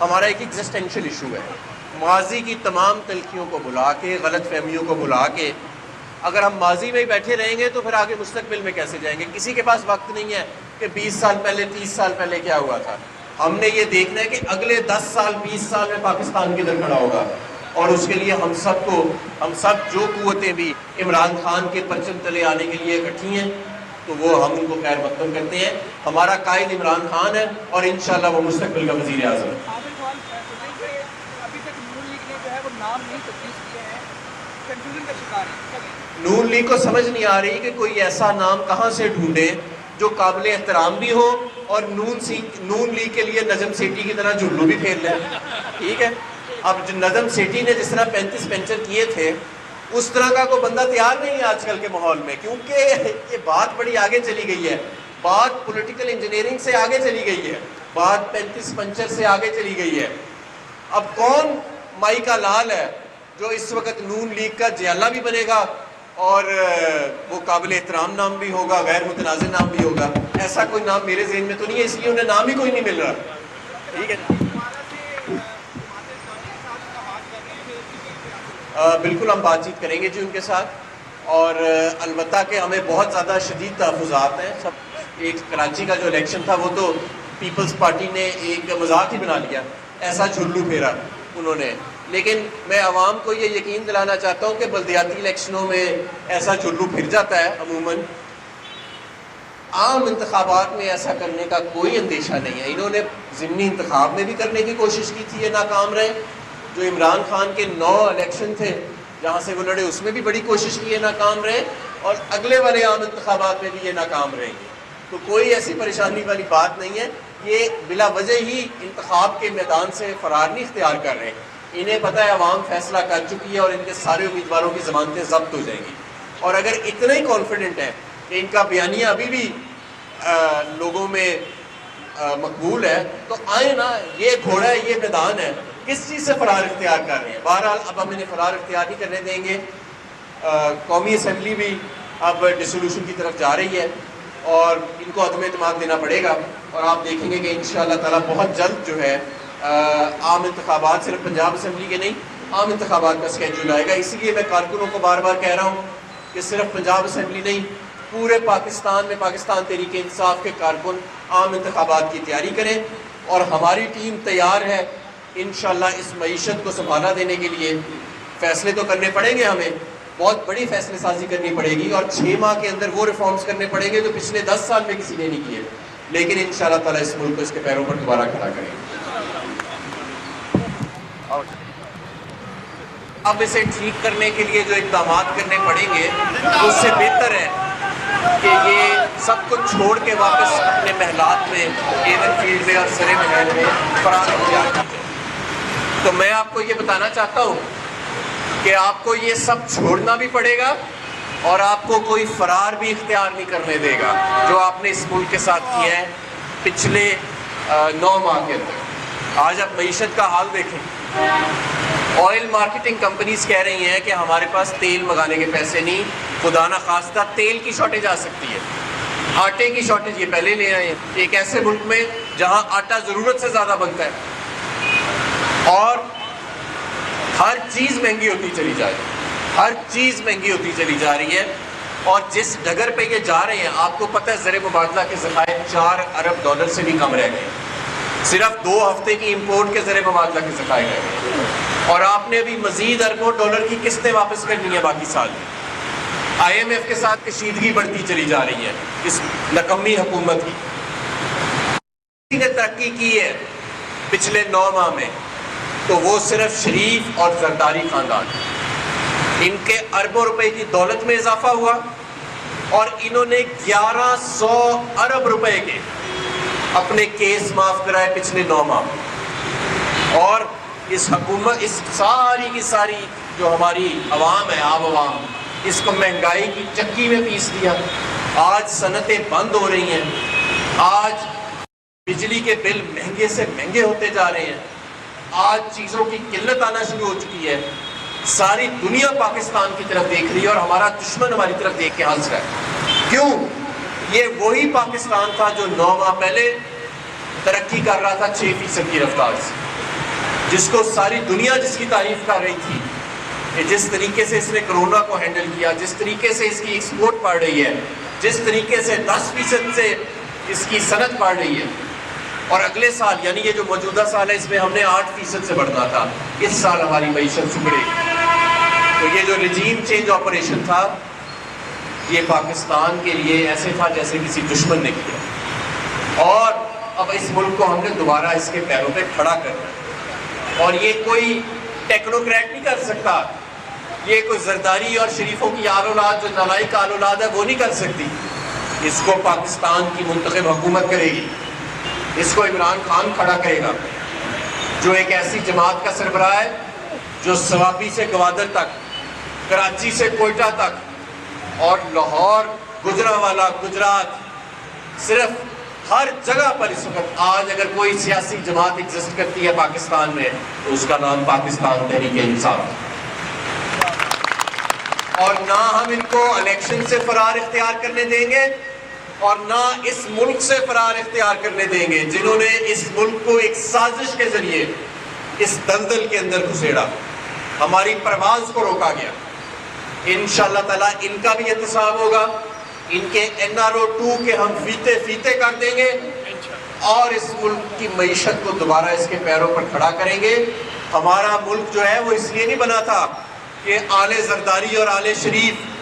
ہمارا ایک ایگزسٹینشل ایشو ہے. ماضی کی تمام تلخیوں کو بھلا کے، غلط فہمیوں کو بھلا کے اگر ہم ماضی میں ہی بیٹھے رہیں گے تو پھر آگے مستقبل میں کیسے جائیں گے؟ کسی کے پاس وقت نہیں ہے کہ 20 سال پہلے 30 سال پہلے کیا ہوا تھا. ہم نے یہ دیکھنا ہے کہ اگلے 10 سال 20 سال میں پاکستان کدھر کھڑا ہوگا، اور اس کے لیے ہم سب جو قوتیں بھی عمران خان کے پرچم تلے آنے کے لیے اکٹھی ہیں تو وہ ہم ان کو خیر مقدم کرتے ہیں. ہمارا قائد عمران خان ہے اور انشاءاللہ وہ مستقبل کا وزیر اعظم ہے. نون لیگ کو سمجھ نہیں آ رہی کہ کوئی ایسا نام کہاں سے ڈھونڈے جو قابل احترام بھی ہو اور نون لیگ کے لیے نجم سیٹھی کی طرح جھلو بھی پھیر لے. ٹھیک ہے، اب نجم سیٹھی نے جس طرح 35 پینچر کیے تھے اس طرح کا کوئی بندہ تیار نہیں ہے آج کل کے ماحول میں، کیونکہ یہ بات بڑی آگے چلی گئی ہے. بات پولیٹیکل انجینئرنگ سے آگے چلی گئی ہے، بات 35 پنچر سے آگے چلی گئی ہے. اب کون مائی کا لال ہے جو اس وقت نون لیگ کا جیالہ بھی بنے گا اور وہ قابل احترام نام بھی ہوگا، غیر متنازع نام بھی ہوگا؟ ایسا کوئی نام میرے ذہن میں تو نہیں ہے، اس لیے انہیں نام ہی کوئی نہیں مل رہا. ٹھیک ہے، بالکل ہم بات چیت کریں گے جی ان کے ساتھ، اور البتہ کہ ہمیں بہت زیادہ شدید تحفظات ہیں. سب ایک کراچی کا جو الیکشن تھا وہ تو پیپلز پارٹی نے ایک مذاق ہی بنا لیا، ایسا جھلو پھیرا انہوں نے. لیکن میں عوام کو یہ یقین دلانا چاہتا ہوں کہ بلدیاتی الیکشنوں میں ایسا جھلو پھر جاتا ہے عموماً. عام انتخابات میں ایسا کرنے کا کوئی اندیشہ نہیں ہے. انہوں نے ضمنی انتخاب میں بھی کرنے کی کوشش کی تھی، یہ ناکام رہے. جو عمران خان کے 9 الیکشن تھے جہاں سے وہ لڑے اس میں بھی بڑی کوشش کی ہے، ناکام رہے، اور اگلے والے عام انتخابات میں بھی یہ ناکام رہیں گے. تو کوئی ایسی پریشانی والی بات نہیں ہے. یہ بلا وجہ ہی انتخاب کے میدان سے فرار نہیں اختیار کر رہے. انہیں پتہ ہے عوام فیصلہ کر چکی ہے اور ان کے سارے امیدواروں کی ضمانتیں ضبط ہو جائیں گی. اور اگر اتنا ہی کانفیڈنٹ ہے کہ ان کا بیانیہ ابھی بھی لوگوں میں مقبول ہے تو آئیں نا، یہ گھوڑا ہے، یہ میدان ہے. کس چیز سے فرار اختیار کر رہے ہیں؟ بہرحال اب ہم انہیں فرار اختیار نہیں کرنے دیں گے. قومی اسمبلی بھی اب ڈسولوشن کی طرف جا رہی ہے اور ان کو عدم اعتماد دینا پڑے گا، اور آپ دیکھیں گے کہ انشاءاللہ تعالیٰ بہت جلد جو ہے عام انتخابات، صرف پنجاب اسمبلی کے نہیں، عام انتخابات کا اسکیڈول آئے گا. اسی لیے میں کارکنوں کو بار بار کہہ رہا ہوں کہ صرف پنجاب اسمبلی نہیں، پورے پاکستان میں پاکستان تحریک انصاف کے کارکن عام انتخابات کی تیاری کریں. اور ہماری ٹیم تیار ہے انشاءاللہ اس معیشت کو سنبھالا دینے کے لیے. فیصلے تو کرنے پڑیں گے، ہمیں بہت بڑی فیصلے سازی کرنی پڑے گی، اور 6 ماہ کے اندر وہ ریفارمز کرنے پڑیں گے جو پچھلے 10 سال میں کسی نے نہیں کیے. لیکن انشاءاللہ تعالیٰ اس ملک کو اس کے پیروں پر دوبارہ کھڑا کریں گے. اب اسے ٹھیک کرنے کے لیے جو اقدامات کرنے پڑیں گے اس سے بہتر ہے کہ یہ سب کچھ چھوڑ کے واپس اپنے محلات میں، ایون فیلڈ میں اور سرے محل میں فرار اختیار کی جائے. تو میں آپ کو یہ بتانا چاہتا ہوں کہ آپ کو یہ سب چھوڑنا بھی پڑے گا اور آپ کو کوئی فرار بھی اختیار نہیں کرنے دے گا جو آپ نے اس ملک کے ساتھ کیا ہے پچھلے 9 ماہ کے اندر. آج آپ معیشت کا حال دیکھیں. آئل مارکیٹنگ کمپنیز کہہ رہی ہیں کہ ہمارے پاس تیل منگانے کے پیسے نہیں. خدا نہ خواستہ تیل کی شارٹیج آ سکتی ہے، آٹے کی شارٹیج یہ پہلے لے آئے ہیں. ایک ایسے ملک میں جہاں آٹا ضرورت سے زیادہ بنتا ہے اور ہر چیز مہنگی ہوتی چلی جا رہی ہے، ہر چیز مہنگی ہوتی چلی جا رہی ہے. اور جس ڈگر پہ یہ جا رہے ہیں آپ کو پتہ ہے زر مبادلہ کے ذخائر $4 ارب سے بھی کم رہ گئے. صرف 2 ہفتے کی امپورٹ کے زر مبادلہ کے ذخائر رہ گئے، اور آپ نے ابھی مزید اربوں ڈالر کی قسطیں واپس کرنی ہے باقی سال میں. IMF کے ساتھ کشیدگی بڑھتی چلی جا رہی ہے اس نکمی حکومت کی. کسی نے ترقی کی ہے پچھلے 9 ماہ میں تو وہ صرف شریف اور زرداری خاندان. ان کے اربوں روپے کی دولت میں اضافہ ہوا اور انہوں نے 1100 ارب روپے کے اپنے کیس معاف کرائے پچھلے 9 ماہ میں. اور اس حکومت، اس ساری کی ساری جو ہماری عوام ہے، عام عوام، اس کو مہنگائی کی چکی میں پیس دیا. آج صنعتیں بند ہو رہی ہیں، آج بجلی کے بل مہنگے سے مہنگے ہوتے جا رہے ہیں، آج چیزوں کی قلت آنا شروع ہو چکی ہے. ساری دنیا پاکستان کی طرف دیکھ رہی ہے اور ہمارا دشمن ہماری طرف دیکھ کے ہنس رہا ہے. کیوں؟ یہ وہی پاکستان تھا جو 9 ماہ پہلے ترقی کر رہا تھا 6% کی رفتار سے. جس کو ساری دنیا جس کی تعریف کر رہی تھی کہ جس طریقے سے اس نے کرونا کو ہینڈل کیا، جس طریقے سے اس کی ایکسپورٹ بڑھ رہی ہے، جس طریقے سے 10% سے اس کی صنعت بڑھ رہی ہے، اور اگلے سال یعنی یہ جو موجودہ سال ہے اس میں ہم نے 8% سے بڑھنا تھا، اس سال ہماری معیشت سکڑے گی۔ تو یہ جو رجیم چینج آپریشن تھا یہ پاکستان کے لیے ایسے تھا جیسے کسی دشمن نے کیا، اور اب اس ملک کو ہم نے دوبارہ اس کے پیروں پہ کھڑا کرنا ہے، اور یہ کوئی ٹیکنوکریٹ نہیں کر سکتا، یہ کوئی زرداری اور شریفوں کی آل اولاد جو نالائق آل اولاد ہے وہ نہیں کر سکتی۔ اس کو پاکستان کی منتخب حکومت کرے گی، اس کو عمران خان کھڑا کرے گا جو ایک ایسی جماعت کا سربراہ ہے جو سوابی سے گوادر تک، کراچی سے کوئٹہ تک اور لاہور، گجرانوالہ، گجرات، صرف ہر جگہ پر اس وقت آج اگر کوئی سیاسی جماعت ایگزسٹ کرتی ہے پاکستان میں تو اس کا نام پاکستان تحریک انصاف ہے، اور نہ ہم ان کو الیکشن سے فرار اختیار کرنے دیں گے اور نہ اس ملک سے فرار اختیار کرنے دیں گے جنہوں نے اس ملک کو ایک سازش کے ذریعے اس دلدل کے اندر گھسیڑا، ہماری پرواز کو روکا گیا۔ انشاءاللہ تعالیٰ ان کا بھی احتساب ہوگا، ان کے NRO2 کے ہم فیتے کر دیں گے اور اس ملک کی معیشت کو دوبارہ اس کے پیروں پر کھڑا کریں گے۔ ہمارا ملک جو ہے وہ اس لیے نہیں بنا تھا کہ آل زرداری اور آل شریف